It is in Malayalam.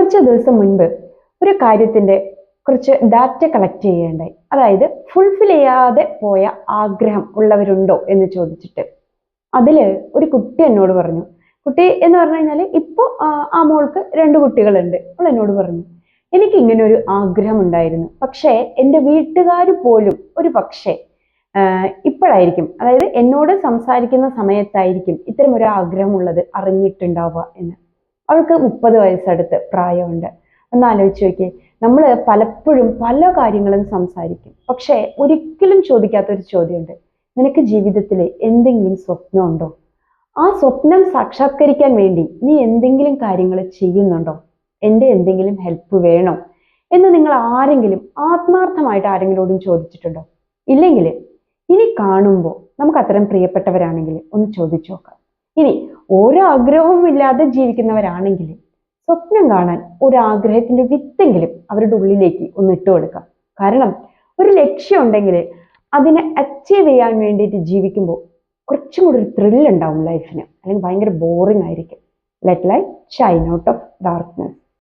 കുറച്ച് ദിവസം മുൻപ് ഒരു കാര്യത്തിന്റെ കുറച്ച് ഡാറ്റ കളക്ട് ചെയ്യേണ്ടായി. അതായത് ഫുൾഫിൽ ചെയ്യാതെ പോയ ആഗ്രഹം ഉള്ളവരുണ്ടോ എന്ന് ചോദിച്ചിട്ട്. അതില് ഒരു കുട്ടി എന്നോട് പറഞ്ഞു. കുട്ടി എന്ന് പറഞ്ഞു കഴിഞ്ഞാൽ ഇപ്പോൾ ആ മോൾക്ക് 2 കുട്ടികളുണ്ട്. അവൾ എന്നോട് പറഞ്ഞു, എനിക്ക് ഇങ്ങനെ ഒരു ആഗ്രഹം ഉണ്ടായിരുന്നു, പക്ഷേ എൻ്റെ വീട്ടുകാർ പോലും ഒരു പക്ഷേ ഇപ്പോഴായിരിക്കും, അതായത് എന്നോട് സംസാരിക്കുന്ന സമയത്തായിരിക്കും ഇത്തരം ഒരു ആഗ്രഹമുള്ളത് അറിഞ്ഞിട്ടുണ്ടാവുക എന്ന്. അവൾക്ക് 30 വയസ്സടുത്ത് പ്രായമുണ്ട്. ഒന്ന് ആലോചിച്ച് നോക്കിയേ, നമ്മൾ പലപ്പോഴും പല കാര്യങ്ങളും സംസാരിക്കും, പക്ഷേ ഒരിക്കലും ചോദിക്കാത്ത ഒരു ചോദ്യമുണ്ട്. നിനക്ക് ജീവിതത്തിൽ എന്തെങ്കിലും സ്വപ്നമുണ്ടോ? ആ സ്വപ്നം സാക്ഷാത്കരിക്കാൻ വേണ്ടി നീ എന്തെങ്കിലും കാര്യങ്ങൾ ചെയ്യുന്നുണ്ടോ? എൻ്റെ എന്തെങ്കിലും ഹെൽപ്പ് വേണോ എന്ന് നിങ്ങൾ ആരെങ്കിലും ആത്മാർത്ഥമായിട്ട് ആരെങ്കിലോടും ചോദിച്ചിട്ടുണ്ടോ? ഇല്ലെങ്കിൽ ഇനി കാണുമ്പോൾ നമുക്ക് അത്തരം പ്രിയപ്പെട്ടവരാണെങ്കിൽ ഒന്ന് ചോദിച്ചു നോക്കാം. ഇനി ഓരോ ആഗ്രഹവും ഇല്ലാതെ ജീവിക്കുന്നവരാണെങ്കിൽ സ്വപ്നം കാണാൻ ഒരു ആഗ്രഹത്തിന്റെ വിത്തെങ്കിലും അവരുടെ ഉള്ളിലേക്ക് ഒന്ന് ഇട്ട് കൊടുക്കാം. കാരണം ഒരു ലക്ഷ്യം ഉണ്ടെങ്കിൽ അതിനെ അച്ചീവ് ചെയ്യാൻ വേണ്ടിയിട്ട് ജീവിക്കുമ്പോൾ കുറച്ചും കൂടി ഒരു ത്രില്ല് ഉണ്ടാവും ലൈഫിന്, അല്ലെങ്കിൽ ഭയങ്കര ബോറിംഗ് ആയിരിക്കും. Let light Shine out of darkness.